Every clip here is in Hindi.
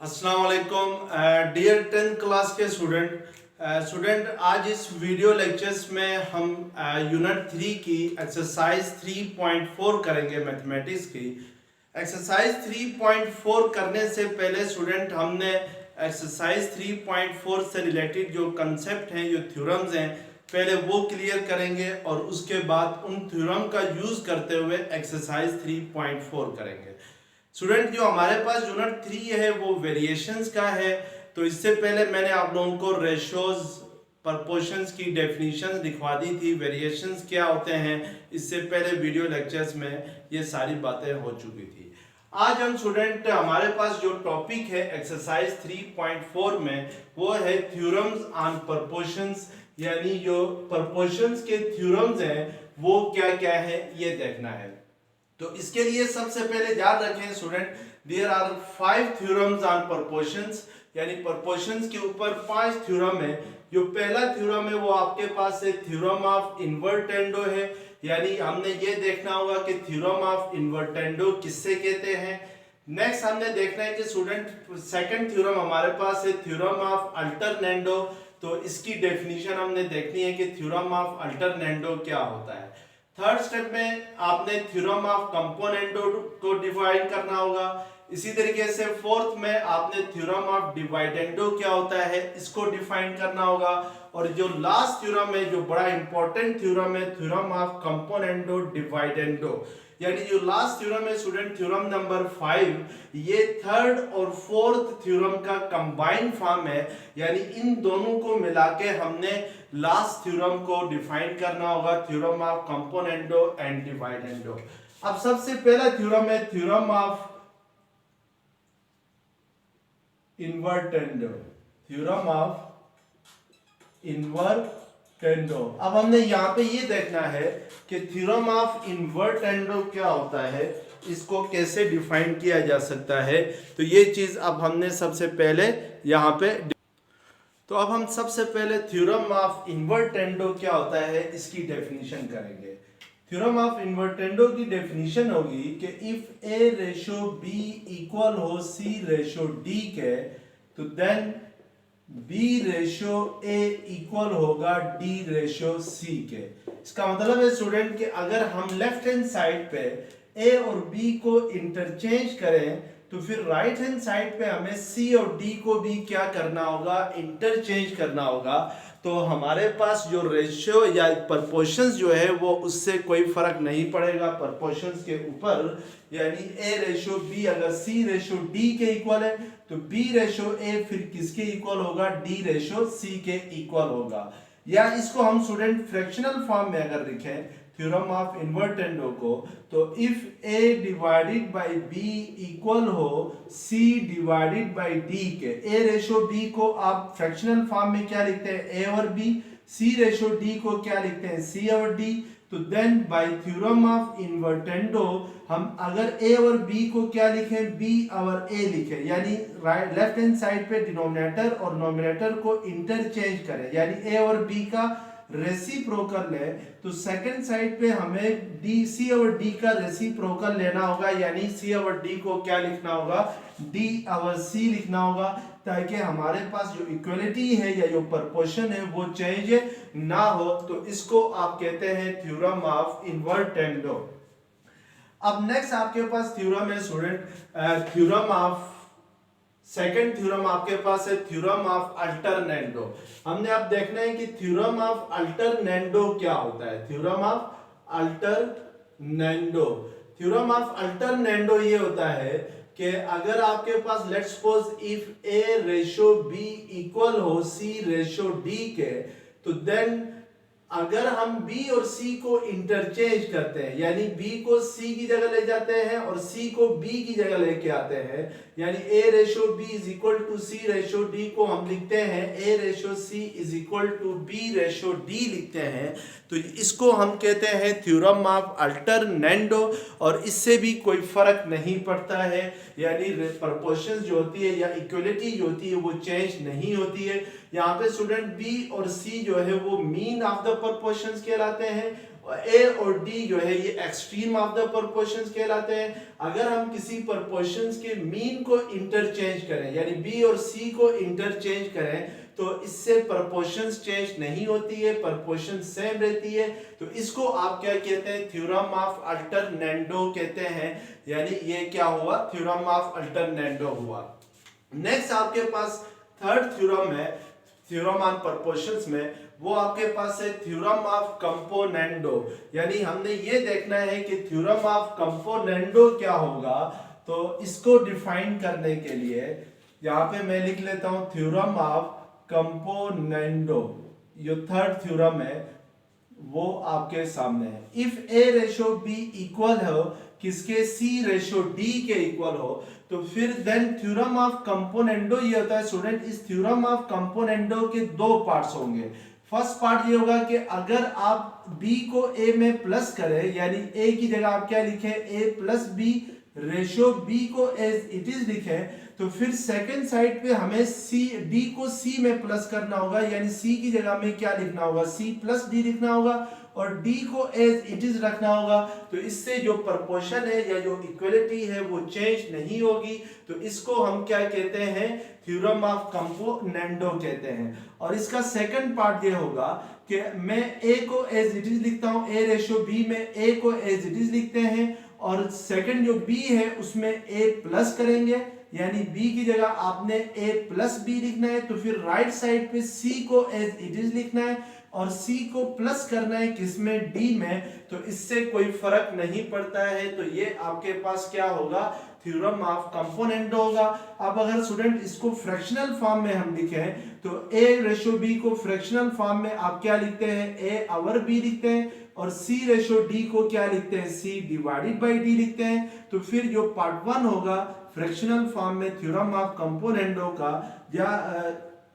अस्सलाम वालेकुम डियर 10th क्लास के स्टूडेंट आज इस वीडियो लेक्चर्स में हम यूनिट 3 की एक्सरसाइज 3.4 करेंगे मैथमेटिक्स की। एक्सरसाइज 3.4 करने से पहले स्टूडेंट हमने एक्सरसाइज 3.4 से रिलेटेड जो कंसेप्ट हैं, जो थ्योरम्स हैं, पहले वो क्लियर करेंगे और उसके बाद उन थ्योरम का यूज़ करते हुए एक्सरसाइज 3.4 करेंगे। स्टूडेंट जो हमारे पास यूनिट 3 है वो वेरिएशंस का है। तो इससे पहले मैंने आप लोगों को रेशोज प्रपोर्शंस की डेफिनेशन लिखवा दी थी, वेरिएशंस क्या होते हैं, इससे पहले वीडियो लेक्चर्स में ये सारी बातें हो चुकी थी। आज हम स्टूडेंट हमारे पास जो टॉपिक है एक्सरसाइज 3.4 में वो है थ्योरम्स ऑन प्रपोर्शंस, यानी जो प्रपोर्शंस के थ्योरम्स हैं वो क्या क्या है ये देखना है। तो इसके लिए सबसे पहले याद रखें student, there are 5 theorems on proportions, यानी प्रपोर्शंस के ऊपर 5 थ्योरम है। जो पहला थ्योरम है वो आपके पास है थ्योरम ऑफ इन्वर्टेंडो है, यानी हमने ये देखना होगा कि थ्योरम ऑफ इन्वर्टेंडो किससे कहते हैं। नेक्स्ट हमने देखना है कि स्टूडेंट सेकंड थ्योरम हमारे पास है थ्योरम ऑफ अल्टरनेंडो। तो इसकी डेफिनेशन हमने देखनी है कि थ्योरम ऑफ अल्टरनेंडो क्या होता है। थर्ड स्टेप में आपने थ्योरम ऑफ कंपोनेंटो को डिफाइन करना होगा। इसी तरीके से फोर्थ में आपने थ्योरम ऑफ डिवाइडेंडो क्या होता है इसको डिफाइन करना होगा। और जो लास्ट थ्योरम है, जो बड़ा इंपॉर्टेंट थ्योरम है, थ्योरम ऑफ कंपोनेंटो डिवाइडेंडो, यानी जो लास्ट थ्योरम है स्टूडेंट थ्योरम नंबर 5, ये थर्ड और फोर्थ थ्योरम का कंबाइंड फॉर्म है, यानी इन दोनों को मिला के हमने लास्ट थ्योरम को डिफाइन करना होगा, थ्योरम ऑफ कंपोनेंटो एंड डिवाइडेंडो। अब सबसे पहला थ्योरम है theorem of invertendo, theorem of invertendo. अब हमने यहाँ पे ये देखना है कि थ्योरम ऑफ इन्वर्टेंडो क्या होता है, इसको कैसे डिफाइन किया जा सकता है। तो ये चीज अब हमने सबसे पहले यहाँ पे, तो अब हम सबसे पहले थ्योरम ऑफ इन्वर्टेंडो क्या होता है इसकी डेफिनेशन करेंगे। थ्योरम ऑफ इन्वर्टेंडो की डेफिनेशन होगी कि if A ratio B equal हो सी रेशो डी के, तो then B ratio A equal होगा डी रेशो सी के। इसका मतलब है स्टूडेंट कि अगर हम लेफ्ट हैंड साइड पे ए और बी को इंटरचेंज करें तो फिर राइट हैंड साइड पे हमें सी और डी को भी क्या करना होगा, इंटरचेंज करना होगा। तो हमारे पास जो रेशियो या प्रपोर्शंस जो है वो उससे कोई फर्क नहीं पड़ेगा प्रपोर्शंस के ऊपर, यानी ए रेशियो बी अगर सी रेशियो डी के इक्वल है तो बी रेशियो ए फिर किसके इक्वल होगा, डी रेशियो सी के इक्वल होगा। या इसको हम स्टूडेंट फ्रैक्शनल फॉर्म में अगर लिखें थ्योरम ऑफ इन्वर्टेंडो को, तो if A divided by B equal हो सी डिवाइडेड बाय डी के, ए रेशो बी को आप फ्रैक्शनल फॉर्म में क्या लिखते हैं, ए और बी, सी रेशो डी को क्या लिखते हैं, सी और डी। तो then by theorem of invertendo हम अगर ए और बी को क्या लिखें, बी और ए लिखें, यानी राइट लेफ्ट हैंड साइड पे डिनोमिनेटर और नोमिनेटर को इंटरचेंज करें, यानी ए और बी का रेसिप्रोकल ले, तो सेकंड साइड पे हमें डी सी और डी का रेसिप्रोकल लेना होगा, यानी सी और डी को क्या लिखना होगा, डी और सी लिखना होगा, ताकि हमारे पास जो इक्वलिटी है या जो प्रपोर्शन है वो चेंज ना हो। तो इसको आप कहते हैं थ्योरम ऑफ इन्वर्टेंडो। अब नेक्स्ट आपके पास थ्योरम है student theorem of, second theorem आपके पास है थ्योरम ऑफ अल्टरनेंडो। हमने अब देखना है कि थ्योरम ऑफ अल्टरनेंडो क्या होता है। Theorem of alternendo, theorem of alternendo ये होता है कि अगर आपके पास let's suppose if A ratio B equal हो सी रेशो डी के, तो देन अगर हम B और C को इंटरचेंज करते हैं, यानी B को C की जगह ले जाते हैं और C को B की जगह लेके आते हैं, यानी A ratio B is equal to C ratio D को हम लिखते हैं A ratio C is equal to B ratio D लिखते हैं, तो इसको हम कहते हैं थ्योरम ऑफ अल्टरनेंडो। और इससे भी कोई फर्क नहीं पड़ता है, यानी प्रपोर्शंस जो होती है या इक्वलिटी जो होती है वो चेंज नहीं होती है। यहाँ पे स्टूडेंट बी और सी जो है वो मीन ऑफ द प्रोपोर्शंस कहलाते हैं, ए और डी जो है ये एक्सट्रीम ऑफ द प्रोपोर्शंस कहलाते हैं। अगर हम किसी प्रोपोर्शंस के मीन को इंटरचेंज करें, यानी बी और सी को इंटरचेंज करें, तो इससे प्रोपोर्शंस चेंज नहीं होती है, प्रोपोर्शन सेम रहती है। तो इसको आप क्या कहते हैं, थ्योरम ऑफ अल्टरनेंडो कहते हैं। यानी ये क्या हुआ, थ्योरम ऑफ अल्टरनेंडो हुआ। नेक्स्ट आपके पास थर्ड थ्योरम है थ्योरम ऑन प्रोपोर्शंस में, वो आपके पास है थ्योरम ऑफ कंपोनेंडो। यानी हमने ये देखना है कि थ्योरम ऑफ कंपोनेंडो क्या होगा। तो इसको डिफाइन करने के लिए यहाँ पे मैं लिख लेता हूं थ्योरम ऑफ कंपोनेंडो। जो थर्ड थ्योरम है वो आपके सामने है। If A ratio B equal हो किसके, सी रेशो डी के इक्वल हो, तो फिर देन थ्योरम ऑफ कंपोनेंडो ये होता है स्टूडेंट, इस थ्योरम ऑफ कंपोनेंडो के दो पार्ट्स होंगे। फर्स्ट पार्ट ये होगा कि अगर आप b को a में प्लस करें, यानी a की जगह आप क्या लिखें, a plus b, ratio b को एज इट इज लिखें, तो फिर सेकंड साइड पे हमें d को c में प्लस करना होगा, यानी c की जगह में क्या लिखना होगा, c प्लस d लिखना होगा और d को एज इट इज रखना होगा। तो इससे जो प्रोपोर्शन है या जो इक्वलिटी है वो चेंज नहीं होगी। तो इसको हम क्या कहते हैं, थ्योरम ऑफ कंपोनेंडो कहते हैं। और इसका सेकंड पार्ट ये होगा कि मैं a को एज इट इज लिखता हूं, a रेशियो b में a को एज इट इज लिखते हैं, और सेकंड जो b है उसमें a प्लस करेंगे, यानी b की जगह आपने a प्लस b लिखना है। तो फिर राइट साइड पे c को एज इट इज लिखना है और c को प्लस करना है किसमें, d में। तो इससे कोई फर्क नहीं पड़ता है। तो ये आपके पास क्या होगा, थ्योरम ऑफ कंपोनेंडो होगा। अब अगर स्टूडेंट इसको फ्रैक्शनल फॉर्म में हम लिखें, तो a रेशियो b को फ्रैक्शनल फॉर्म में आप क्या लिखते हैं, a ओवर b लिखते हैं, और c रेशियो d को क्या लिखते हैं, c डिवाइडेड बाय d लिखते हैं। तो फिर जो पार्ट 1 होगा फ्रैक्शनल फॉर्म में थ्योरम ऑफ कंपोनेंडो का, या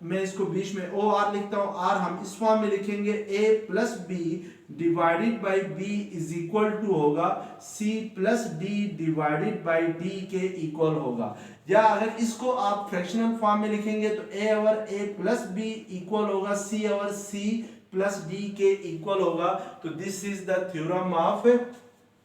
मैं इसको बीच में ओ आर लिखता हूं, आर हम इस फॉर्म में लिखेंगे, a plus B divided by B is equal to होगा c plus D divided by D के इक्वल होगा। या अगर इसको आप फ्रैक्शनल फॉर्म में लिखेंगे तो a over a plus B equal होगा c over c plus D के इक्वल होगा। तो this is the theorem of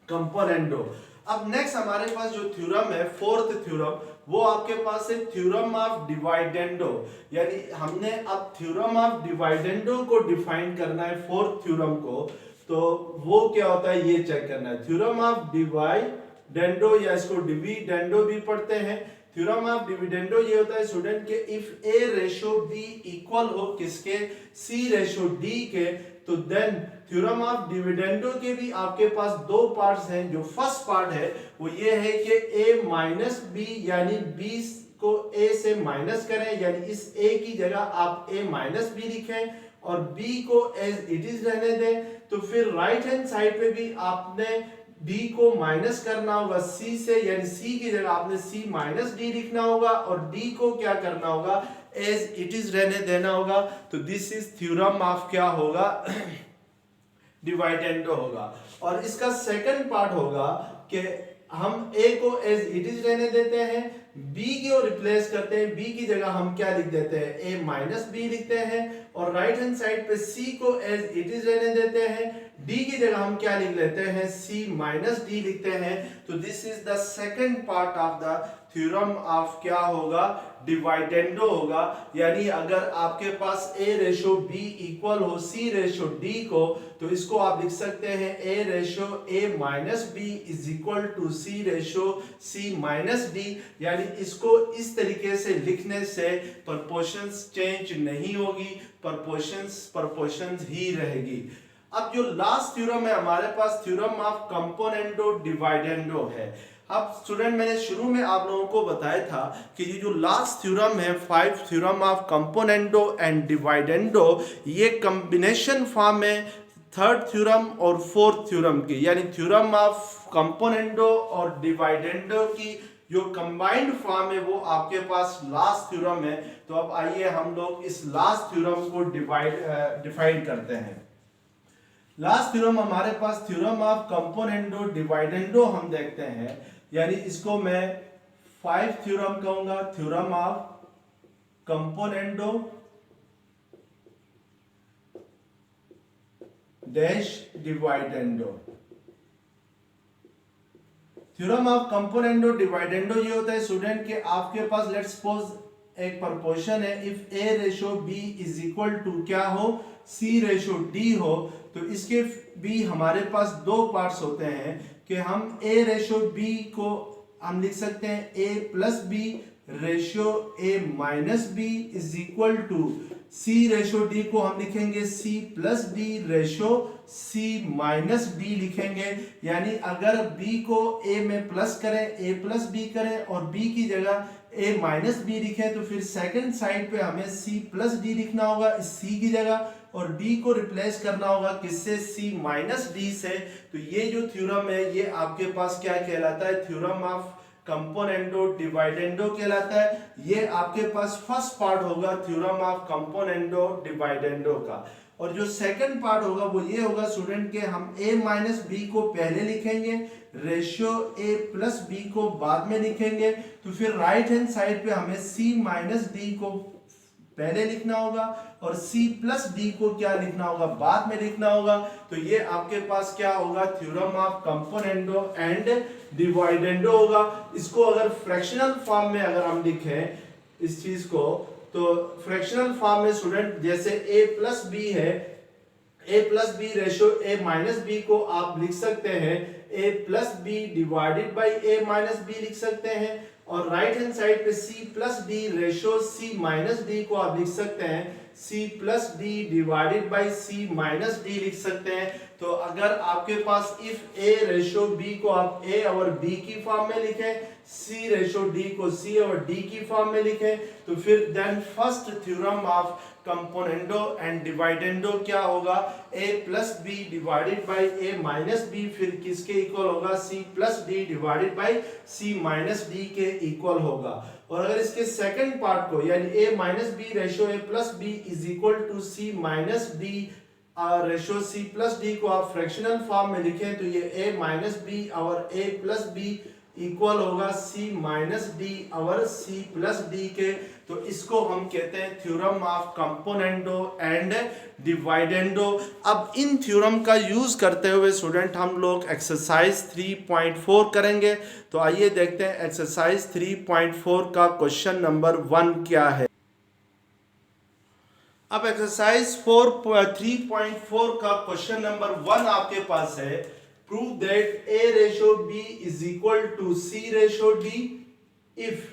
componendo. अब नेक्स्ट हमारे पास जो थ्योरम है, फोर्थ थ्योरम, वो आपके पास है थ्योरम ऑफ डिवाइडेंडो। यानी हमने अब थ्योरम ऑफ डिवाइडेंडो को डिफाइन करना है, फोर्थ थ्योरम को। तो वो क्या होता है ये चेक करना है। थ्योरम ऑफ डिवाइडेंडो, या इसको डिविडेंडो भी पढ़ते हैं। थ्योरम ऑफ डिविडेंडो ये होता है स्टूडेंट के if a ratio b equal हो किसके, c रेशियो d के, तो देन थ्योरम ऑफ डिविडेंडो के भी आपके पास दो पार्ट्स हैं। जो फर्स्ट पार्ट है वो ये है कि a माइनस b, यानी b को a से माइनस करें, यानी इस a की जगह आप a माइनस b लिखें और b को एज इट इज रहने दें। तो फिर राइट हैंड साइड पे भी आपने d को माइनस करना होगा c से, यानी c की जगह आपने c माइनस d लिखना होगा और d को क्या करना होगा, एज इट इज रहने देना होगा। तो दिस इज थ्योरम ऑफ क्या होगा, डिवाइडेंडो होगा। और इसका सेकंड पार्ट होगा कि हम a को एज इट इज रहने देते हैं, b को रिप्लेस करते हैं, b की जगह हम क्या लिख देते हैं, a माइनस b लिखते हैं, और राइट हैंड साइड पे c को एज इट इज रहने देते हैं, d की जगह हम क्या लिख लेते हैं, c माइनस d लिखते हैं। तो this is the second part of the theorem of क्या होगा, डिवाइडेंडो होगा। यानी अगर आपके पास a रेशियो b इक्वल हो c रेशियो d को, तो इसको आप लिख सकते हैं a ratio a minus b is equal to c ratio c minus d। यानी इसको इस तरीके से लिखने से प्रोपोर्शंस चेंज नहीं होगी, प्रोपोर्शंस ही रहेगी। अब जो लास्ट थ्योरम है हमारे पास, थ्योरम ऑफ कंपोनेंडो डिवाइडेंडो है। अब स्टूडेंट मैंने शुरू में आप लोगों को बताया था कि ये जो लास्ट थ्योरम है, 5 थ्योरम ऑफ कंपोनेंडो एंड डिवाइडेंडो, ये कॉम्बिनेशन फॉर्म है थर्ड थ्योरम और फोर्थ थ्योरम की, यानी थ्योरम ऑफ कंपोनेंडो और डिवाइडेंडो की जो कंबाइंड फॉर्म है वो आपके पास लास्ट थ्योरम है। तो अब आइए हम लोग इस लास्ट थ्योरम को डिफाइन करते हैं। लास्ट थ्योरम हमारे पास थ्योरम ऑफ कंपोनेंडो डिवाइडेंडो हम देखते हैं, यानी इसको मैं 5 थ्योरम कहूंगा, theorem of componendo dash dividendo. Theorem of componendo dividendo ये होता है स्टूडेंट कि आपके पास लेट्स सपोज एक प्रपोर्शन है, if A ratio B is equal to क्या हो, सी रेशो डी हो, तो इसके भी हमारे पास दो पार्ट्स होते हैं कि हम ए रेशो बी को हम लिख सकते हैं A plus B ratio A minus B is equal to C ratio D को हम लिखेंगे C plus D ratio C minus D लिखेंगे। यानी अगर b को a में प्लस करें, a प्लस बी करें और b की जगह a माइनस बी लिखें, तो फिर सेकंड साइड पे हमें c प्लस डी लिखना होगा इस c की जगह, और d को रिप्लेस करना होगा किससे, c माइनस डी से। तो ये जो थ्योरम है ये आपके पास क्या कहलाता है, थ्योरम ऑफ कंपोनेंडो डिवाइडेंडो कहलाता है। ये आपके पास फर्स्ट पार्ट होगा थ्योरम ऑफ कंपोनेंडो डिवाइडेंडो का। और जो सेकंड पार्ट होगा वो ये होगा स्टूडेंट के हम a माइनस बी को पहले लिखेंगे, रेशियो a प्लस बी को बाद में लिखेंगे, तो फिर राइट हैंड साइड पे हमें c माइनस डी को पहले लिखना होगा और c प्लस डी को क्या लिखना होगा, बाद में लिखना होगा। तो ये आपके पास क्या होगा, थ्योरम ऑफ कंपोनेंडो एंड डिवाइडेंडो होगा। इसको अगर फ्रैक्शनल फॉर्म में अगर हम लिखें इस चीज को, तो फ्रैक्शनल फॉर्म में स्टूडेंट जैसे a प्लस बी है, a plus B ratio a minus B को आप लिख सकते हैं a plus B divided by a minus B लिख सकते हैं, और राइट हैंड साइड पे c plus D ratio c minus D को आप लिख सकते हैं c plus D divided by c minus D लिख सकते हैं। तो अगर आपके पास इफ a रेशो b को आप a और b की फॉर्म में लिखें, c रेशो d को c और d की फॉर्म में लिखें, तो फिर then first theorem of componendo and dividendo क्या होगा, a plus B divided by a minus B फिर किसके इक्वल होगा, c plus D divided by c minus D के इक्वल होगा। और अगर इसके सेकंड पार्ट को यानी a minus B ratio a plus B is equal to c minus D ratio c plus D को आप फ्रैक्शनल फॉर्म में लिखें, तो ये a माइनस बी और a प्लस बी इक्वल होगा c माइनस डी और c प्लस डी के। तो इसको हम कहते हैं थ्योरम ऑफ कंपोनेंडो एंड डिवाइडेंडो। अब इन थ्योरम का यूज करते हुए स्टूडेंट हम लोग एक्सरसाइज 3.4 करेंगे। तो आइए देखते हैं एक्सरसाइज 3.4 का क्वेश्चन नंबर 1 क्या है। अब एक्सरसाइज 3.4 का क्वेश्चन नंबर 1 आपके पास है, prove that a ratio b is equal to c ratio d if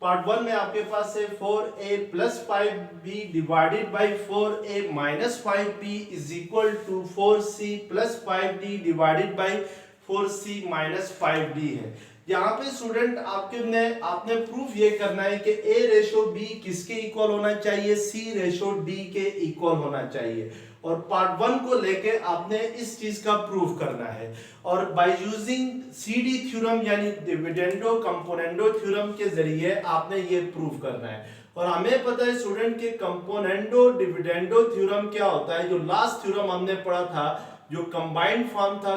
part 1 में आपके पास है 4a plus 5b divided by 4a minus 5b is equal to 4c plus 5d divided by 4c minus 5d है। यहाँ पे स्टूडेंट आपने प्रूफ ये करना है कि a रेशो b किसके इक्वल होना चाहिए, c रेशो d के इक्वल होना चाहिए, और पार्ट 1 को लेके आपने इस चीज का प्रूफ करना है। और बाय यूजिंग सीडी थ्योरम यानी डिविडेंडो कंपोनेंडो थ्योरम के जरिए आपने ये प्रूफ करना है। और हमें पता है स्टूडेंट के कंपोनेंडो डिविडेंडो थ्योरम क्या होता है, जो लास्ट थ्योरम हमने पढ़ा था जो कंबाइंड फॉर्म था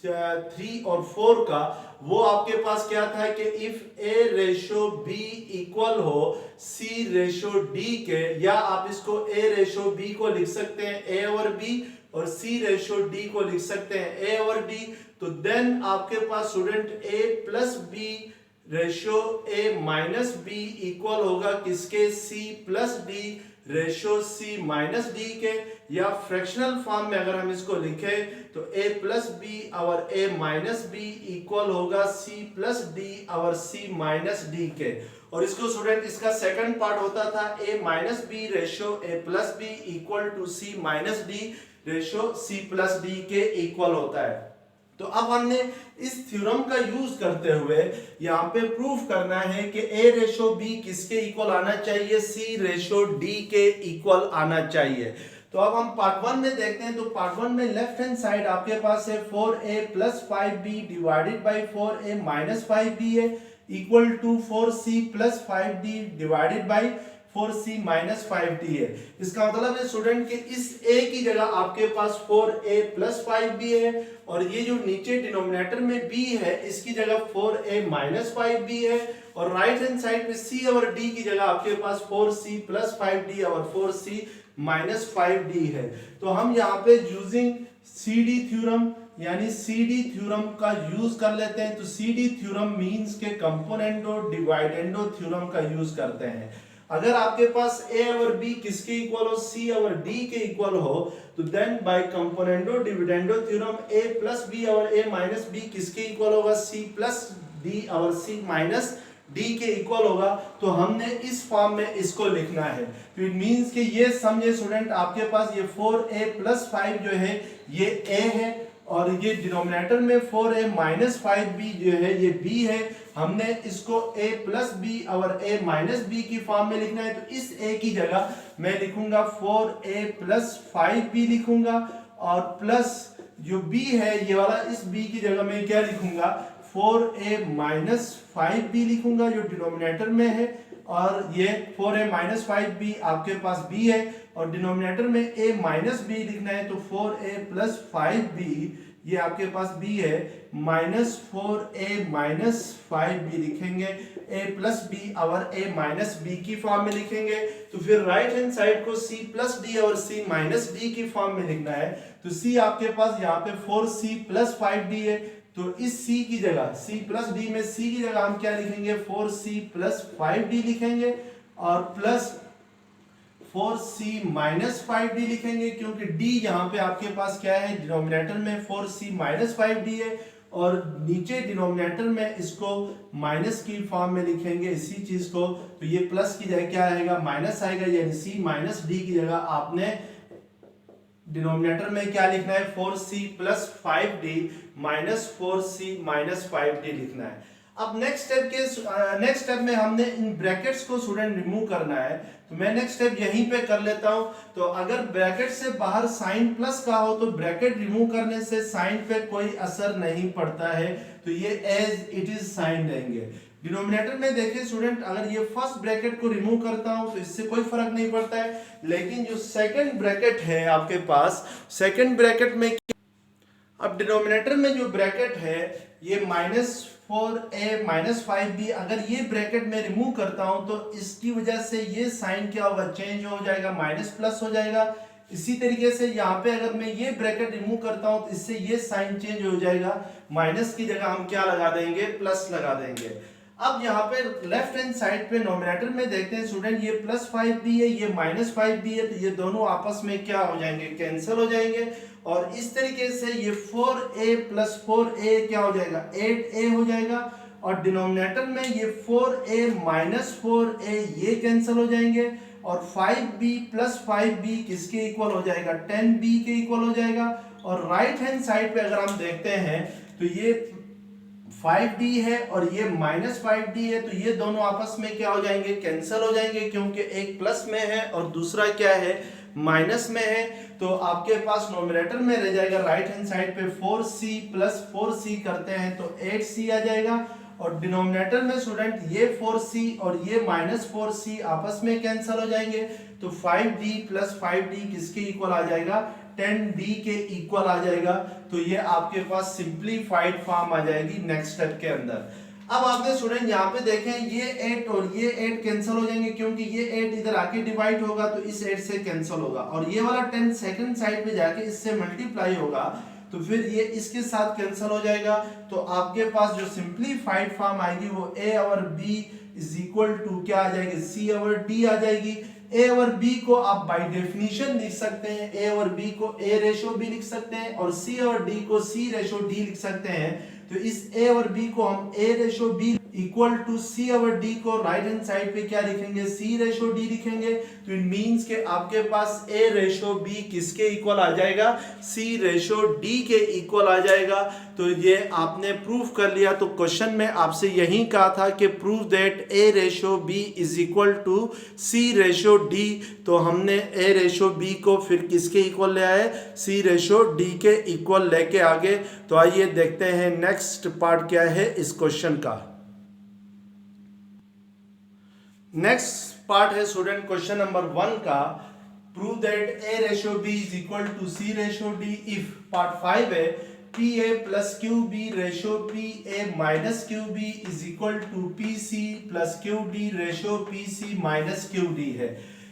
3 और 4 का, वो आपके पास क्या था कि if a ratio b equal हो c रेशो d के, या आप इसको a रेशो b को लिख सकते हैं a और b और c रेशो d को लिख सकते हैं a और d, तो देन आपके पास student a plus b ratio a minus b equal होगा किसके, c plus d ratio c minus D के, या फ्रैक्शनल फॉर्म में अगर हम इसको लिखें तो a प्लस बी और a माइनस बी इक्वल होगा c प्लस डी और c माइनस डी के। और इसको स्टूडेंट इसका सेकंड पार्ट होता था a minus B ratio a plus B equal to c minus D ratio c plus D के इक्वल होता है। तो अब हमने इस थ्योरम का यूज करते हुए यहाँ पे प्रूफ करना है कि a रेशो b किसके इक्वल आना चाहिए, c रेशो d के इक्वल आना चाहिए। तो अब हम पार्ट 1 में देखते हैं। तो पार्ट 1 में लेफ्ट हैंड साइड आपके पास है 4a plus 5b divided by 4a minus 5b है equal to 4c plus 5d divided by 4c minus 5d है। इसका मतलब है स्टूडेंट कि इस a की जगह आपके पास 4a प्लस 5b है, और ये जो नीचे डिनोमिनेटर में b है इसकी जगह 4a माइनस 5b है, और राइट हैंड साइड पे c और d की जगह आपके पास 4c प्लस 5d और 4c -5d है। तो हम यहाँ पे यूजिंग CD थ्योरम यानी CD थ्योरम का यूज कर लेते हैं। तो CD थ्योरम मींस के कंपोनेंडो डिवाइडेंडो थ्योरम का यूज करते हैं। अगर आपके पास a और b किसके इक्वल हो, c और d के इक्वल हो, तो then by componendo dividendo theorem a plus b और a माइनस b किसके इक्वल होगा, c प्लस d और c माइनस d के इक्वल होगा। तो हमने इस फॉर्म में इसको लिखना है। तो इट मींस कि ये समझे स्टूडेंट, आपके पास ये 4a प्लस 5 जो है ये a है और ये डिनोमिनेटर में 4a माइनस 5b जो है ये b है। हमने इसको a प्लस b और a माइनस b की फॉर्म में लिखना है। तो इस a की जगह मैं लिखूंगा 4a प्लस 5b लिखूंगा और प्लस जो b है ये वाला, इस b की जगह मैं क्या लिखूंगा 4a माइनस 5b लिखूंगा जो डिनोमिनेटर में है। और ये 4a माइनस 5b आपके पास b है और डिनोमिनेटर में a माइनस b लिखना है। तो 4a प्लस 5b ये आपके पास b है, माइनस 4a माइनस 5b लिखेंगे, a प्लस b और a माइनस b की फॉर्म में लिखेंगे। तो फिर राइट हैंड साइड को c प्लस d और c माइनस d की फॉर्म में लिखना है। तो c आपके पास यहाँ पे 4c प्लस 5d है। तो इस c की जगह c प्लस d में c की जगह हम क्या लिखेंगे 4c प्लस 5d लिखेंगे और प्लस 4c माइनस 5d लिखेंगे, क्योंकि d यहाँ पे आपके पास क्या है डिनोमिनेटर में 4c माइनस 5d है और नीचे डिनोमिनेटर में इसको माइनस की फॉर्म में लिखेंगे इसी चीज को। तो ये प्लस की जगह क्या आएगा माइनस आएगा, यानी c माइनस d की जगह आपने डिनोमिनेटर में क्या लिखना है 4c plus 5d minus 4c minus 5d लिखना है। अब नेक्स्ट स्टेप में हमने इन ब्रैकेट्स को स्टूडेंट रिमूव करना है। तो मैं नेक्स्ट स्टेप यहीं पे कर लेता हूं। तो अगर ब्रैकेट से बाहर साइन प्लस का हो तो ब्रैकेट रिमूव करने से साइन पे कोई असर नहीं पड़ता है, तो ये एज इट इज साइन रहेंगे। डिनोमिनेटर में देखिए स्टूडेंट, अगर ये फर्स्ट ब्रैकेट को रिमूव करता हूं तो इससे कोई फर्क नहीं पड़ता है, लेकिन जो सेकंड ब्रैकेट है आपके पास, सेकंड ब्रैकेट में अब डिनोमिनेटर में जो ब्रैकेट है ये माइनस 4a माइनस 5b, अगर ये ब्रैकेट में रिमूव करता हूं तो इसकी वजह से ये साइन क्या होगा चेंज हो जाएगा, माइनस प्लस हो जाएगा। इसी तरीके से यहाँ पे अगर मैं ये ब्रैकेट रिमूव करता हूं तो इससे ये साइन चेंज हो जाएगा, माइनस की जगह हम क्या लगा देंगे प्लस लगा देंगे। अब यहाँ पे लेफ्ट हैंड साइड पे नोमिनेटर में देखते हैं स्टूडेंट, ये प्लस 5b है ये माइनस 5b है, तो ये दोनों आपस में क्या हो जाएंगे कैंसिल हो जाएंगे। और इस तरीके से ये 4a प्लस 4a क्या हो जाएगा 8a हो जाएगा। और डिनोमिनेटर में ये 4a माइनस 4a ये कैंसिल हो जाएंगे और 5b प्लस 5b किसके इक्वल हो जाएगा 10b के इक्वल हो जाएगा। और राइट हैंड साइड पे अगर हम देखते हैं तो ये 5d है और ये माइनस 5d है, तो ये दोनों आपस में क्या हो जाएंगे कैंसिल हो जाएंगे, क्योंकि एक प्लस में है और दूसरा क्या है माइनस में है। तो आपके पास नोमिनेटर में रह जाएगा राइट हैंड साइड पे 4c प्लस 4c करते हैं तो 8c आ जाएगा। और डिनोमिनेटर में स्टूडेंट ये 4c और ये माइनस 4c आपस में कैंसिल हो जाएंगे, तो 5d प्लस 5d किसके इक्वल आ जाएगा 10d के इक्वल आ जाएगा। तो ये आपके पास सिंपलीफाइड फॉर्म आ जाएगी नेक्स्ट स्टेप के अंदर। अब आपने स्टूडेंट यहाँ पे देखें ये 8 और ये 8 कैंसिल हो जाएंगे, क्योंकि ये 8 इधर आके डिवाइड होगा तो इस 8 से कैंसिल होगा और ये वाला 10 सेकंड साइड पे जाके इससे मल्टीप्लाई होगा तो फिर ये इसके साथ कैंसिल हो जाएगा। तो आपके पास जो सिंपलीफाइड फॉर्म आएगी वो a और b इज इक्वल टू क्या आ जाएगी c और d आ जाएगी। a और b को आप बाय डेफिनेशन लिख सकते हैं, a और b को a रेशो b लिख सकते हैं और c और d को c रेशो d लिख सकते हैं। तो इस a और b को हम a ratio b equal to c और d को राइट हैंड साइड पे क्या लिखेंगे c रेशो d लिखेंगे। तो इट मींस के आपके पास a रेशो b किसके इक्वल आ जाएगा c रेशो d के इक्वल आ जाएगा। तो ये आपने प्रूफ कर लिया। तो क्वेश्चन में आपसे यही कहा था कि prove that a ratio b is equal to c ratio d, तो हमने a रेशो b को फिर किसके इक्वल ले आए c रेशो d के इक्वल लेके आगे। तो आइए देखते हैं नेक्स्ट पार्ट क्या है इस क्वेश्चन का। नेक्स्ट पार्ट है स्टूडेंट क्वेश्चन नंबर 1 का, prove that a ratio b is equal to c ratio d if. Part 5 है pa plus qb ratio pa minus qb is equal to pc plus qd ratio pc minus qd है।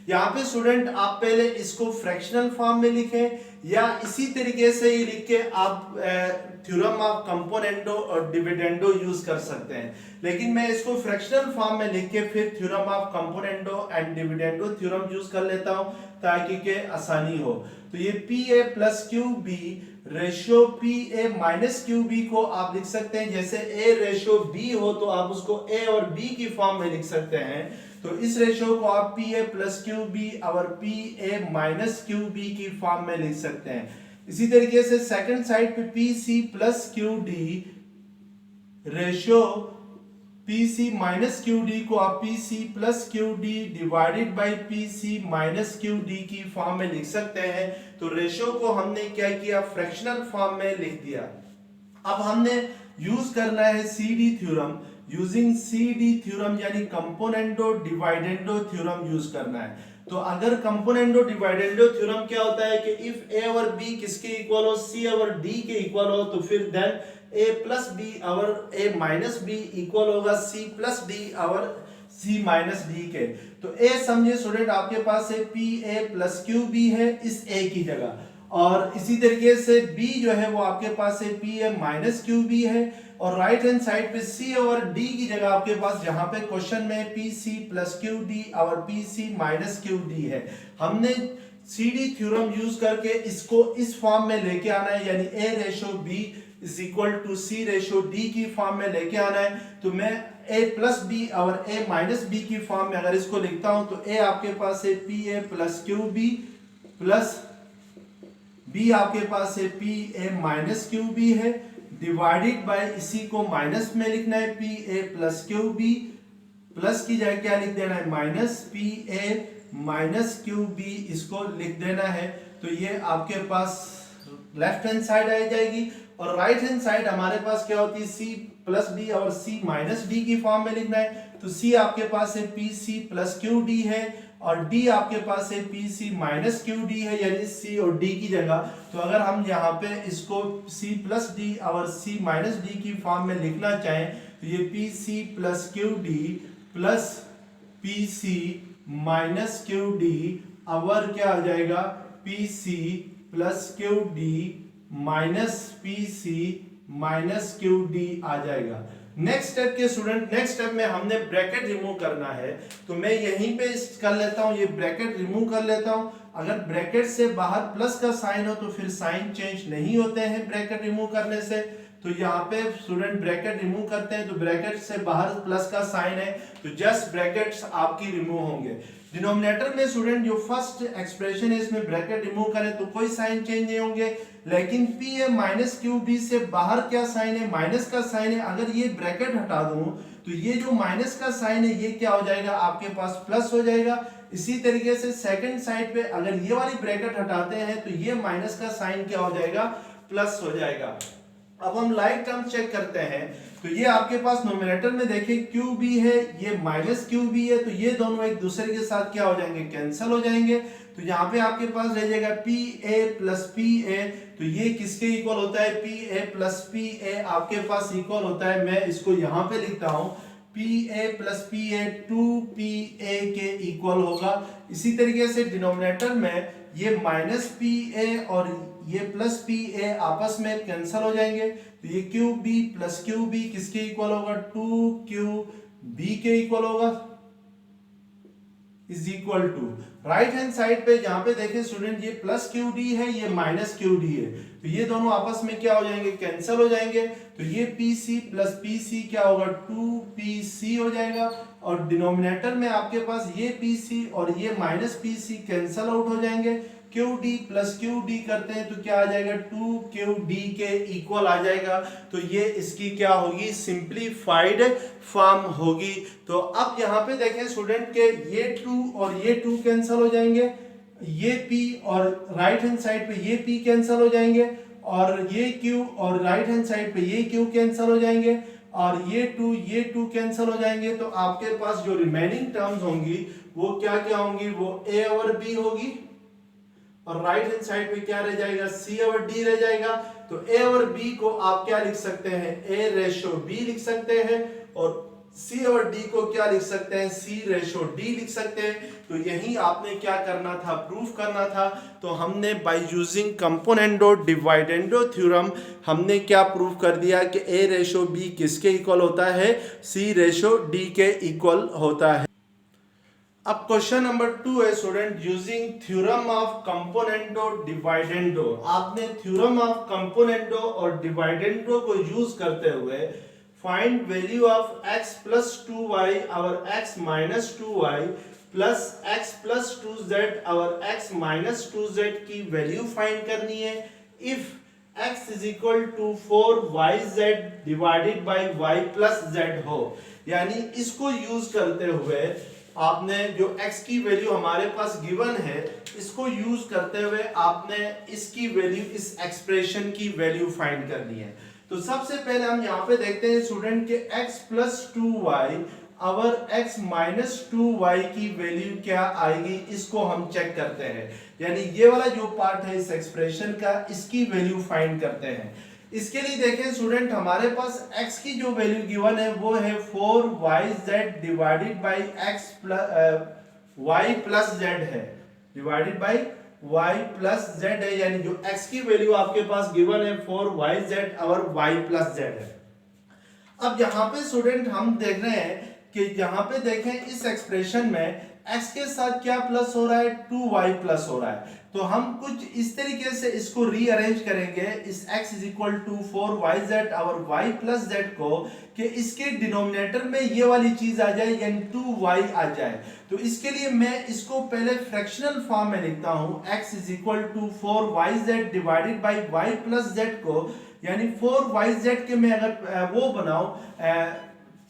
यहाँ पे स्टूडेंट आप पहले इसको फ्रैक्शनल फॉर्म में लिखें या इसी तरीके से ही लिख के आप थ्योरम ऑफ कंपोनेंडो और डिविडेंडो यूज कर सकते हैं, लेकिन मैं इसको फ्रैक्शनल फॉर्म में लिख के फिर theorem of componendo and dividendo theorem use कर लेता हूं ताकि के आसानी हो। तो ये पी ए plus Q b ratio p ए माइनस क्यू बी को आप लिख सकते हैं जैसे ए रेशियो बी हो तो आप उसको ए और बी की फॉर्म में लिख सकते हैं। तो इस रेशियो को आप पी ए प्लस क्यू बी और पी ए माइनस क्यू बी की फॉर्म में लिख सकते हैं। इसी तरीके से सेकंड साइड पे पी सी plus Q D ratio P सी माइनस क्यू डी को आप P C plus Q D divided by P C minus Q D की फॉर्म में लिख सकते हैं। तो रेशियो को हमने क्या किया, फ्रैक्शनल फॉर्म में लिख दिया। अब हमने यूज करना है c d theorem. Using c d theorem यानी कंपोनेंडो डिवाइडेंडो थ्योरम यूज करना है। तो अगर कंपोनेंडो डिवाइडेंडो थ्योरम क्या होता है कि इफ ए और बी किसके इक्वल हो, सी और डी के इक्वल हो, तो फिर देन ए प्लस बी और ए माइनस बी इक्वल होगा सी प्लस डी और सी माइनस डी के। तो ए समझे स्टूडेंट आपके पास है पी ए प्लस क्यू बी है इस ए की जगह, और इसी तरीके से बी जो है वो आपके पास है पी ए माइनस क्यू बी है, और राइट हैंड साइड पे सी और डी की जगह आपके पास जहां पे क्वेश्चन में पी सी प्लस क्यू डी और पी सी माइनस क्यू डी है, हमने सी डी थ्योरम यूज करके इसको इस फॉर्म में लेके आना है, यानी A ratio B is equal to C ratio D की फॉर्म में लेके आना है। तो मैं a प्लस बी और a माइनस बी की फॉर्म में अगर इसको लिखता हूं तो a आपके पास है पी ए plus Q b plus b आपके पास है पी ए माइनस क्यू बी है, डिवाइडेड बाय इसी को माइनस में लिखना है पी ए प्लस क्यू बी, प्लस की जगह क्या लिख देना है माइनस पी ए माइनस क्यू बी इसको लिख देना है। तो ये आपके पास लेफ्ट हैंड साइड आ जाएगी, और राइट हैंड साइड हमारे पास क्या होती है सी प्लस डी और सी माइनस डी की फॉर्म में लिखना है। तो सी आपके पास है पी सी प्लस क्यू डी है, और डी आपके पास है पी सी माइनस क्यू डी है, यानी सी और डी की जगह। तो अगर हम यहाँ पे इसको सी प्लस डी और सी माइनस डी की फॉर्म में लिखना चाहें तो ये P C plus Q D plus P C minus Q D और क्या आ जाएगा पी सी plus Q D minus P C minus Q D आ जाएगा। नेक्स्ट स्टेप के स्टूडेंट, नेक्स्ट स्टेप में हमने ब्रैकेट रिमूव करना है, तो मैं यहीं पे कर लेता हूं, ये ब्रैकेट रिमूव कर लेता हूं। अगर ब्रैकेट से बाहर प्लस का साइन हो तो फिर साइन चेंज नहीं होते हैं ब्रैकेट रिमूव करने से। तो यहाँ पे स्टूडेंट ब्रैकेट रिमूव करते हैं तो ब्रैकेट से बाहर प्लस का साइन है तो जस्ट ब्रैकेट्स आपकी रिमूव होंगे। डिनोमिनेटर में स्टूडेंट जो फर्स्ट एक्सप्रेशन है इसमें ब्रैकेट रिमूव करें तो कोई साइन चेंज नहीं होंगे, लेकिन पी ए माइनस क्यू बी से बाहर क्या साइन है माइनस का साइन है। अगर ये ब्रैकेट हटा दूं तो ये जो माइनस का साइन है ये क्या हो जाएगा आपके पास प्लस हो जाएगा। इसी तरीके से सेकंड साइड पे अगर ये वाली ब्रैकेट हटाते हैं तो ये माइनस का साइन क्या हो जाएगा प्लस हो जाएगा। अब हम लाइक टर्म चेक करते हैं तो ये आपके पास नोमिनेटर में देखें क्यू बी है, ये माइनस क्यू बी है, तो ये दोनों एक दूसरे के साथ क्या हो जाएंगे कैंसिल हो जाएंगे। तो यहाँ पे आपके पास रह जाएगा P A plus P A, तो ये किसके इक्वल होता है p A plus P A आपके पास इक्वल होता है, मैं इसको यहाँ पे लिखता हूँ P A plus P A 2PA के इक्वल होगा। इसी तरीके से डिनोमिनेटर में ये माइनस पी ए और ये प्लस पी ए आपस में कैंसिल हो जाएंगे, तो ये q b plus Q b किसके इक्वल होगा 2QB के इक्वल होगा, is equal to right hand side पे जहां पे देखें स्टूडेंट ये प्लस क्यू डी है ये माइनस क्यू डी है, तो ये दोनों आपस में क्या हो जाएंगे कैंसिल हो जाएंगे। तो ये P C plus P c क्या होगा 2PC हो जाएगा, और डिनोमिनेटर में आपके पास ये पी सी और ये minus P c cancel out हो जाएंगे। Q D plus Q d करते हैं तो क्या आ जाएगा 2QD के इक्वल आ जाएगा। तो ये इसकी क्या होगी सिंप्लीफाइड फॉर्म होगी। तो अब यहाँ पे देखें स्टूडेंट के ये 2 और ये 2 कैंसिल हो जाएंगे, ये P और राइट हैंड साइड पे ये P कैंसिल हो जाएंगे, और ये Q और राइट हैंड साइड पे ये Q कैंसिल हो जाएंगे, और ये 2 कैंसिल हो जाएंगे। तो आपके पास जो रिमेनिंग टर्म्स होंगी वो क्या क्या होंगी, वो A और B होगी, और राइट हैंड साइड पे क्या रह जाएगा C और D रह जाएगा। तो A और B को आप क्या लिख सकते हैं A रेशो B लिख सकते हैं, और सी और डी को क्या लिख सकते हैं, सी रेशो डी लिख सकते हैं। तो यही आपने क्या करना था, प्रूफ करना था। तो हमने by using componendo dividendo theorem हमने क्या प्रूफ कर दिया कि ए रेशो बी किसके इक्वल होता है, सी रेशो डी के इक्वल होता है। अब क्वेश्चन नंबर 2 है student, using theorem of componendo dividendo. आपने थ्योरम ऑफ कंपोनेंडो और डिवाइडेंडो को यूज करते हुए find value of x plus 2y और x minus 2y plus x plus 2z और x माइनस 2z की वैल्यू फाइंड करनी है if x is equal to 4yz divided by y plus z हो। यानी इसको यूज करते हुए आपने जो x की वैल्यू हमारे पास गिवन है इसको यूज करते हुए आपने इसकी वैल्यू, इस एक्सप्रेशन की वैल्यू फाइंड करनी है। तो सबसे पहले हम यहाँ पे देखते हैं स्टूडेंट के x प्लस 2y और x माइनस 2y की वैल्यू क्या आएगी, इसको हम चेक करते हैं। यानी ये वाला जो पार्ट है इस एक्सप्रेशन का, इसकी वैल्यू फाइंड करते हैं। इसके लिए देखें स्टूडेंट, हमारे पास x की जो वैल्यू गिवन है वो है 4yz divided by x y plus z है, divided by y plus z है। यानी जो x की वैल्यू आपके पास गिवन है 4yz और y प्लस z है। अब यहाँ पे स्टूडेंट हम देख रहे हैं कि यहाँ पे देखें इस एक्सप्रेशन में x के साथ क्या प्लस हो रहा है, 2y प्लस हो रहा है। तो हम कुछ इस तरीके से इसको रीअरेंज करेंगे इस x is equal to 4yz और y प्लस z को कि इसके डिनोमिनेटर में ये वाली चीज आ जाए यानी 2y आ जाए। तो इसके लिए मैं इसको पहले फ्रैक्शनल फॉर्म में लिखता हूं, x is equal to 4yz divided by y plus z को, यानी 4yz के मैं अगर वो बनाऊं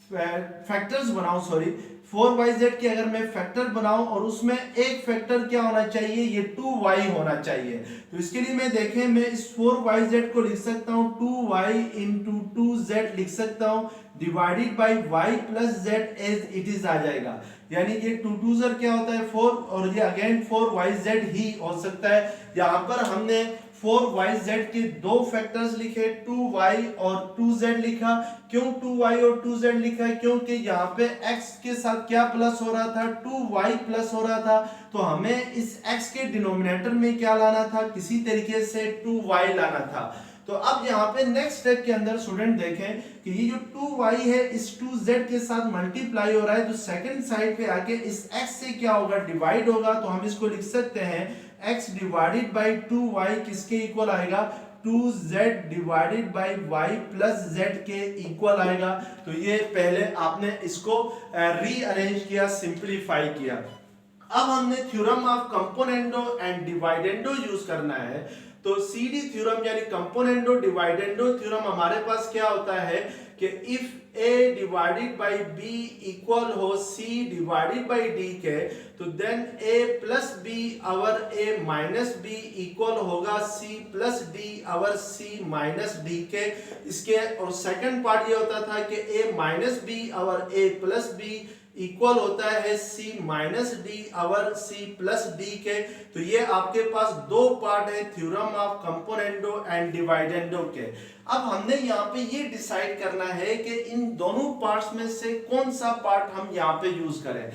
फैक्टर्स बनाऊं, सॉरी 4yz के अगर मैं फैक्टर बनाऊं और उसमें एक फैक्टर क्या होना चाहिए, ये 2y होना चाहिए। तो इसके लिए मैं देखें, मैं इस 4yz को लिख सकता हूं 2y इंटू 2z लिख सकता हूं divided by y plus z as it is आ जाएगा। यानी ये 2 2 क्या होता है 4 और ये अगेन 4yz ही हो सकता है। यहाँ पर हमने 4yz के दो फैक्टर्स लिखे, 2y और 2z लिखा। क्यों 2y और 2z लिखा है, क्योंकि यहाँ पे x के साथ क्या प्लस हो रहा था, 2y प्लस हो रहा था। तो हमें इस x के डिनोमिनेटर में क्या लाना था, किसी तरीके से 2y लाना था। तो अब यहाँ पे नेक्स्ट स्टेप के अंदर स्टूडेंट देखें कि ये जो 2y है इस 2z के साथ मल्टीप्लाई हो रहा है, तो सेकंड साइड पे आके इस x से क्या होगा, डिवाइड होगा। तो हम इसको लिख सकते हैं x डिवाइडेड बाई 2y किसके इक्वल आएगा, 2z divided by y plus z के इक्वल आएगा। तो ये पहले आपने इसको रीअरेंज किया, सिंप्लीफाई किया। अब हमने theorem of componendo and dividendo use करना है। तो सीडी थ्योरम यानी कंपोनेंडो डिवाइडेंडो थ्योरम हमारे पास क्या होता है कि if a divided by b equal हो c डिवाइडेड बाई d के, तो देन a प्लस b और a माइनस b इक्वल होगा c प्लस d और c माइनस d के। इसके और सेकंड पार्ट ये होता था कि a माइनस b और a प्लस b इक्वल होता है c माइनस डी और c प्लस डी के। तो ये आपके पास दो पार्ट है थ्योरम ऑफ कंपोनेंडो एंड डिवाइडेंडो के। अब हमने यहाँ पे ये डिसाइड करना है कि इन दोनों पार्ट्स में से कौन सा पार्ट हम यहाँ पे यूज करें।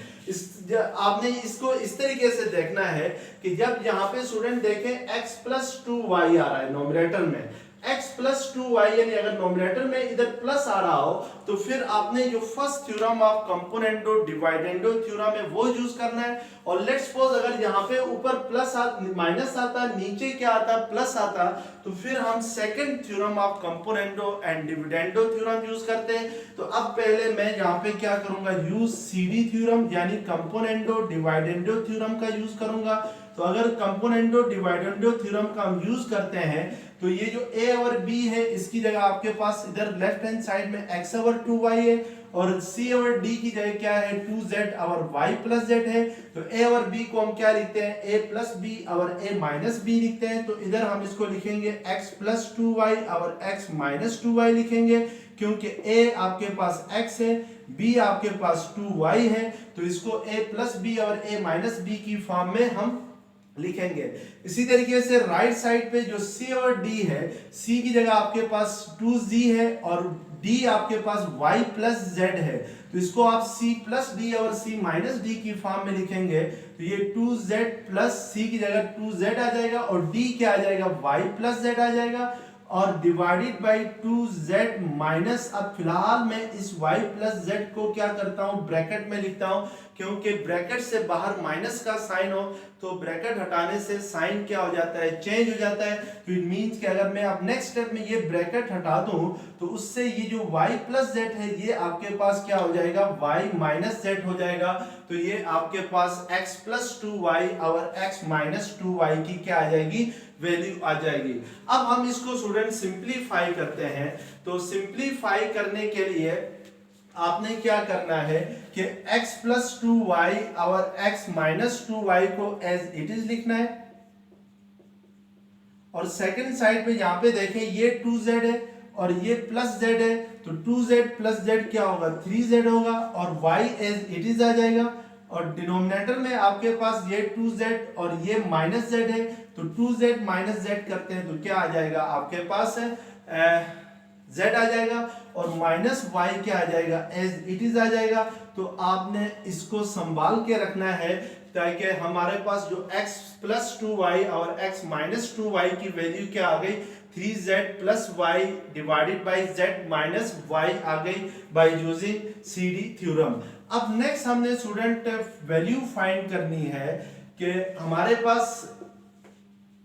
आपने इसको इस तरीके से देखना है कि जब यहाँ पे स्टूडेंट देखें x प्लस 2y आ रहा है नोमिनेटर में, x प्लस 2y यानी अगर नोमिनेटर में इधर प्लस आ रहा हो तो फिर आपने जो first theorem of componendo dividendo theorem है वो यूज करना है। और लेट्स सपोज अगर यहाँ पे ऊपर प्लस माइनस आता, नीचे क्या आता, प्लस आता, तो फिर हम second theorem of componendo and dividendo theorem use करते हैं। तो अब पहले मैं यहाँ पे क्या करूंगा, यूज सीडी थ्योरम यानी कंपोनेंडो डिवाइडेंडो थ्योरम का यूज करूंगा। तो अगर कंपोनेंडो डिवाइडेंडो थ्योरम का हम यूज करते हैं तो ये जो a और b है इसकी जगह आपके पास इधर लेफ्ट हैंड साइड में x और 2y है और c और d की जगह क्या है 2z और y प्लस z है। तो a और b को हम क्या लिखते हैं, a प्लस b और a माइनस b लिखते हैं। तो इधर हम इसको लिखेंगे x प्लस 2y और x माइनस 2y लिखेंगे क्योंकि a आपके पास x है, b आपके पास 2y है। तो इसको a प्लस b और a माइनस b की फॉर्म में हम लिखेंगे। इसी तरीके से राइट साइड पे जो C और D है, C की जगह आपके पास 2Z है और D आपके पास Y प्लस Z है, तो इसको आप C प्लस D और C माइनस D की फॉर्म में लिखेंगे, तो ये 2Z प्लस C की जगह 2Z आ जाएगा और D क्या आ जाएगा, Y प्लस Z आ जाएगा और डिवाइडेड बाई 2Z माइनस, अब फिलहाल मैं इस y प्लस z को क्या करता हूं, ब्रैकेट में लिखता हूं, क्योंकि ब्रैकेट से बाहर माइनस का साइन हो तो ब्रैकेट हटाने से साइन क्या हो जाता है, चेंज हो जाता है। तो इट मींस कि अगर मैं अब नेक्स्ट स्टेप में ये ब्रैकेट हटा दूं तो उससे ये जो y प्लस z है ये आपके पास क्या हो जाएगा, y माइनस z हो जाएगा। तो ये आपके पास x प्लस 2y और x माइनस 2y की क्या आ जाएगी, वैल्यू आ जाएगी। अब हम इसको स्टूडेंट सिंप्लीफाई करते हैं, तो सिंप्लीफाई करने के लिए आपने क्या करना है कि x प्लस 2y और x माइनस 2y को एज इट इज लिखना है और सेकंड साइड पे यहां पे देखें ये 2z है और ये प्लस z है, तो 2z प्लस z क्या होगा, 3z होगा और y एज इट इज आ जाएगा और डिनोमिनेटर में आपके पास ये 2z और ये माइनस z है, तो 2z माइनस z करते हैं तो क्या आ जाएगा आपके पास है z आ जाएगा और माइनस y क्या आ जाएगा, एज इट इज आ जाएगा। तो आपने इसको संभाल के रखना है ताकि हमारे पास जो x प्लस 2y और x माइनस 2y की वैल्यू क्या आ गई, 3z plus y divided by z minus y आ गई बाय यूजिंग CD थ्योरम। अब नेक्स्ट हमने स्टूडेंट वैल्यू फाइंड करनी है कि हमारे पास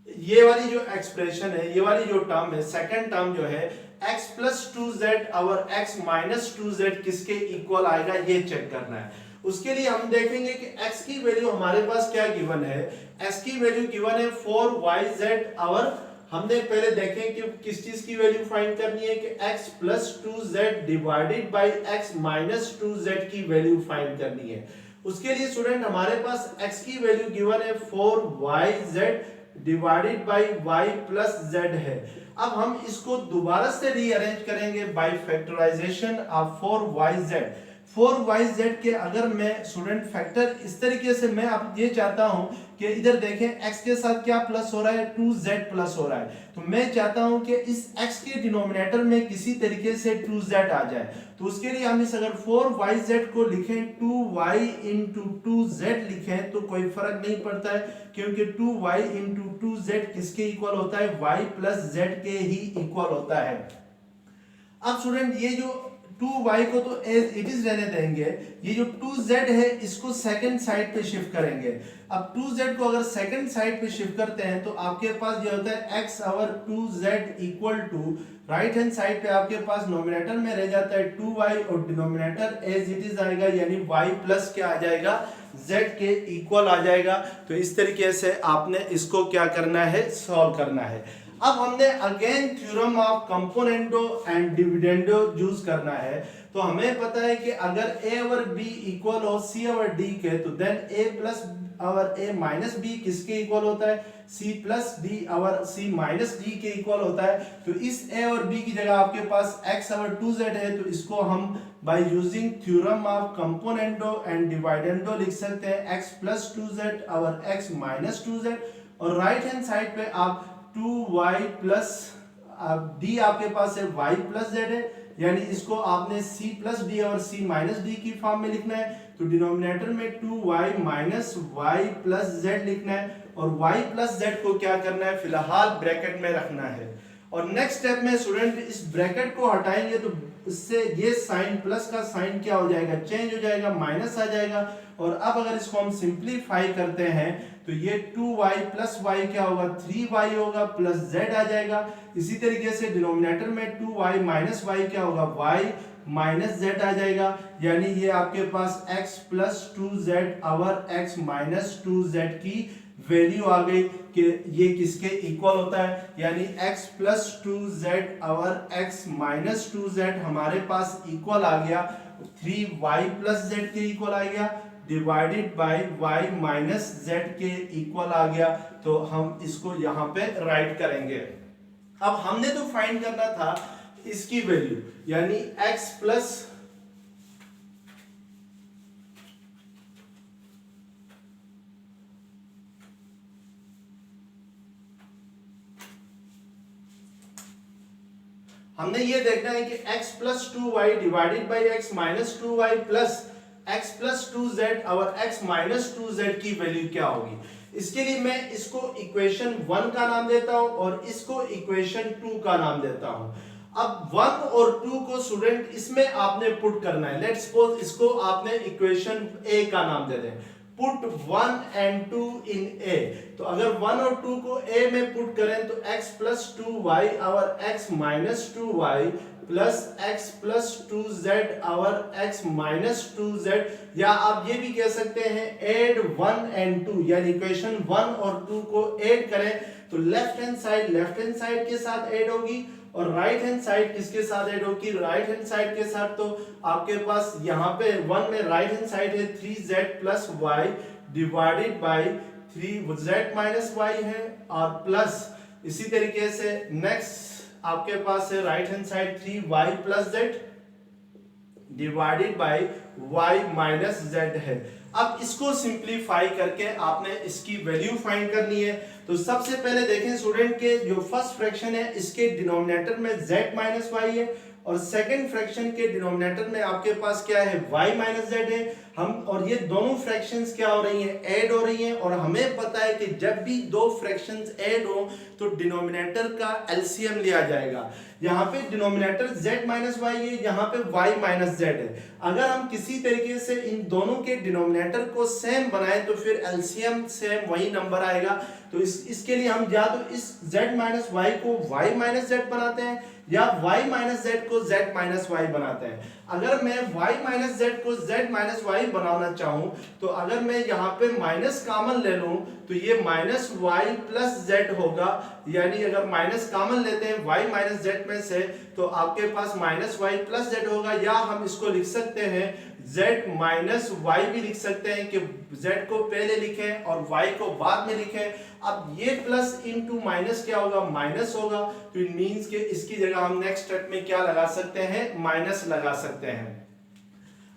ये वाली जो एक्सप्रेशन है, ये वाली जो टर्म है, सेकंड टर्म जो है x प्लस 2z और x माइनस 2z किसके इक्वल आएगा ये चेक करना है। उसके लिए हम देखेंगे कि x की वैल्यू हमारे पास क्या गिवन है, x की वैल्यू गिवन है 4yz और हमने पहले देखें कि किस चीज की वैल्यू फाइंड करनी है कि x plus 2z divided by x minus 2z की वैल्यू फाइंड करनी है। उसके लिए स्टूडेंट हमारे पास x की वैल्यू गिवन है 4yz divided by y plus z है। अब हम इसको दोबारा से रीअरेंज करेंगे बाय फैक्टराइजेशन ऑफ 4yz के अगर मैं स्टूडेंट फैक्टर इस तरीके से मैं अब ये चाहता हूं कि इधर देखें x के साथ क्या प्लस हो रहा है, 2z प्लस हो रहा है, तो मैं चाहता हूं कि इस x के डिनोमिनेटर में किसी तरीके से 2z आ जाए। तो उसके लिए हम इस अगर 4yz को लिखें 2y इंटू 2z लिखें तो कोई फर्क नहीं पड़ता है, क्योंकि 2y इंटू 2z किसके इक्वल होता है, y प्लस z के ही इक्वल होता है। अब स्टूडेंट ये जो 2y को तो एज इट इज रहने देंगे, ये जो 2z है इसको सेकंड साइड पे शिफ्ट करेंगे। अब 2z को अगर सेकंड साइड पे शिफ्ट करते हैं तो आपके पास ये होता है x और 2z equal to, right hand side पे आपके पास नोमिनेटर में रह जाता है 2y और डिनोमिनेटर एज इट इज आएगा, यानी y प्लस क्या आ जाएगा, z के इक्वल आ जाएगा। तो इस तरीके से आपने इसको क्या करना है, सॉल्व करना है। अब हमने again theorem of componendo and dividendo use करना है। तो हमें पता है कि अगर a और b इक्वल हो c और d के, तो देन a प्लस और a माइनस b किसके इक्वल होता है, c प्लस d और c माइनस d के इक्वल होता है। तो इस a और b की जगह आपके पास x और 2z है, तो इसको हम by using theorem of componendo and dividendo लिख सकते हैं x प्लस 2z और x माइनस 2z और राइट हैंड साइड पे आप 2y प्लस d आपके पास है y प्लस z है, यानी इसको आपने c प्लस d और c माइनस d की फॉर्म में लिखना है। तो डिनोमिनेटर में 2y minus y plus z लिखना है और y प्लस z को क्या करना है, फिलहाल ब्रैकेट में रखना है। और नेक्स्ट स्टेप में स्टूडेंट इस ब्रैकेट को हटाएंगे तो इससे ये साइन प्लस का साइन क्या हो जाएगा, चेंज हो जाएगा, माइनस आ जाएगा। और अब अगर इसको हम सिंप्लीफाई करते हैं तो ये 2y प्लस y क्या होगा, 3y होगा प्लस z आ जाएगा। इसी तरीके से डिनोमिनेटर में 2y माइनस y क्या होगा, y माइनस z आ जाएगा, यानी ये आपके पास x प्लस 2z और x माइनस 2z की वैल्यू आ गई कि ये किसके इक्वल होता है, यानी x प्लस 2z और x माइनस 2z हमारे पास इक्वल आ गया 3y प्लस z के इक्वल आ गया divided by y minus z के इक्वल आ गया। तो हम इसको यहाँ पे राइट करेंगे। अब हमने तो फाइंड करना था इसकी वैल्यू, यानी x प्लस हमने ये देखना है कि x plus 2y divided by x minus 2y plus x plus 2z और x माइनस 2z की वैल्यू क्या होगी। इसके लिए मैं इसको इक्वेशन 1 का नाम देता हूं और इसको इक्वेशन 2 का नाम देता हूं। अब 1 और 2 को स्टूडेंट इसमें आपने पुट करना है। लेट्स सपोज इसको आपने इक्वेशन a का नाम दे दें। Put 1 and 2 in a। तो अगर 1 और 2 को a में पुट करें तो x प्लस 2y और x minus 2y plus x plus 2z और x माइनस 2z, या आप ये भी कह सकते हैं एड 1 एंड 2, यानी इक्वेशन 1 और 2 को ऐड करें तो लेफ्ट हैंड साइड के साथ ऐड होगी और राइट हैंड साइड किसके साथ ऐड होगी, राइट हैंड साइड के साथ। तो आपके पास यहाँ पे 1 में राइट हैंड साइड है 3z plus y divided by 3z minus y है, और प्लस इसी तरीके से नेक्स्ट आपके पास है right hand side 3y plus z divided by y minus z है। अब इसको सिंप्लीफाई करके आपने इसकी वैल्यू फाइंड करनी है। तो सबसे पहले देखें स्टूडेंट के जो फर्स्ट फ्रैक्शन है इसके डिनोमिनेटर में z माइनस y है और सेकंड फ्रैक्शन के डिनोमिनेटर में आपके पास क्या है y माइनस z है। हम और ये दोनों फ्रैक्शंस क्या हो रही हैं, ऐड हो रही हैं, और हमें पता है कि जब भी दो फ्रैक्शंस ऐड हो तो डिनोमिनेटर का एलसीएम लिया जाएगा। यहाँ पे डिनोमिनेटर z माइनस वाई है, यहाँ पे y माइनस z है। अगर हम किसी तरीके से इन दोनों के डिनोमिनेटर को सेम बनाएं तो फिर एलसीएम सेम वही नंबर आएगा। तो इसके लिए हम या तो इस z माइनस वाई को y माइनस z बनाते हैं या y माइनस z को z माइनस y बनाते हैं। अगर मैं y माइनस z को z माइनस y बनाना चाहूं तो अगर मैं यहाँ पे माइनस कॉमन ले लूं तो ये माइनस y प्लस z होगा, यानी अगर माइनस कॉमन लेते हैं y माइनस z में से तो आपके पास माइनस y प्लस z होगा, या हम इसको लिख सकते हैं z माइनस y भी लिख सकते हैं कि z को पहले लिखें और y को बाद में लिखें। अब ये प्लस इनटू माइनस क्या होगा, माइनस होगा। तो इट मींस कि इसकी जगह हम नेक्स्ट स्टेप में क्या लगा सकते हैं, माइनस लगा सकते हैं।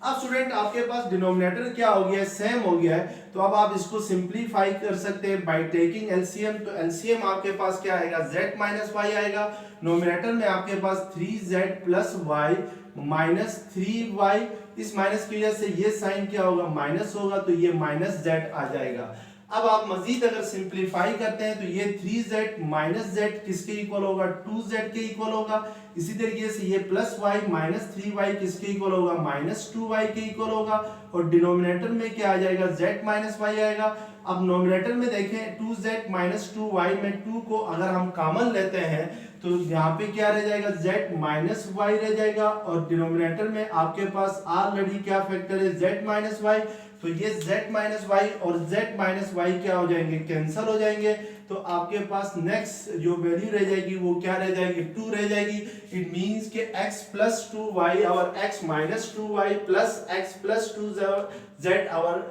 अब स्टूडेंट आपके पास डिनोमिनेटर क्या हो गया है, सेम हो गया है। तो अब आप इसको सिंप्लीफाई कर सकते हैं बाय टेकिंग एलसीएम। तो एलसीएम आपके पास क्या आएगा, z माइनस y आएगा। नोमिनेटर में आपके पास 3z plus y minus 3y, इस माइनस की वजह से ये साइन क्या होगा, माइनस होगा, तो ये माइनस z आ जाएगा। अब आप मजीद अगर सिंप्लीफाई करते हैं तो ये 3z माइनस z किसके इक्वल होगा, 2z के इक्वल होगा। इसी तरीके से ये प्लस y माइनस 3y किसके इक्वल होगा, माइनस 2y के इक्वल होगा। और डिनोमिनेटर में क्या आ जाएगा, z माइनस y आएगा। अब नोमिनेटर में देखें 2z माइनस 2y में 2 को अगर हम कॉमन लेते हैं तो यहाँ पे क्या रह जाएगा, z माइनस y रह जाएगा। और डिनोमिनेटर में आपके पास ऑलरेडी क्या फैक्टर है, z माइनस y। तो ये z माइनस वाई और z माइनस वाई क्या हो जाएंगे, कैंसिल हो जाएंगे। तो आपके पास नेक्स्ट जो वैल्यू रह जाएगी वो क्या रह जाएगी, 2 रह जाएगी। इट मींस कि x प्लस 2y और x minus 2y plus x plus 2z और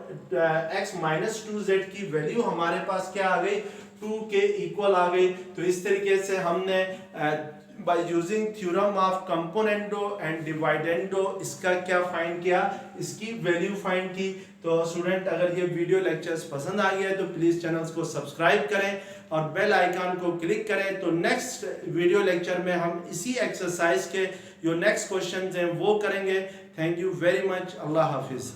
x माइनस 2z की वैल्यू हमारे पास क्या आ गई, 2 के इक्वल आ गई। तो इस तरीके से हमने by using theorem of componendo and dividendo इसका क्या फाइंड किया, इसकी वैल्यू फाइंड की। तो स्टूडेंट अगर ये वीडियो लेक्चर्स पसंद आ गया है तो प्लीज चैनल्स को सब्सक्राइब करें और बेल आइकन को क्लिक करें। तो नेक्स्ट वीडियो लेक्चर में हम इसी एक्सरसाइज के जो नेक्स्ट क्वेश्चंस हैं वो करेंगे। Thank you very much. Allah Hafiz.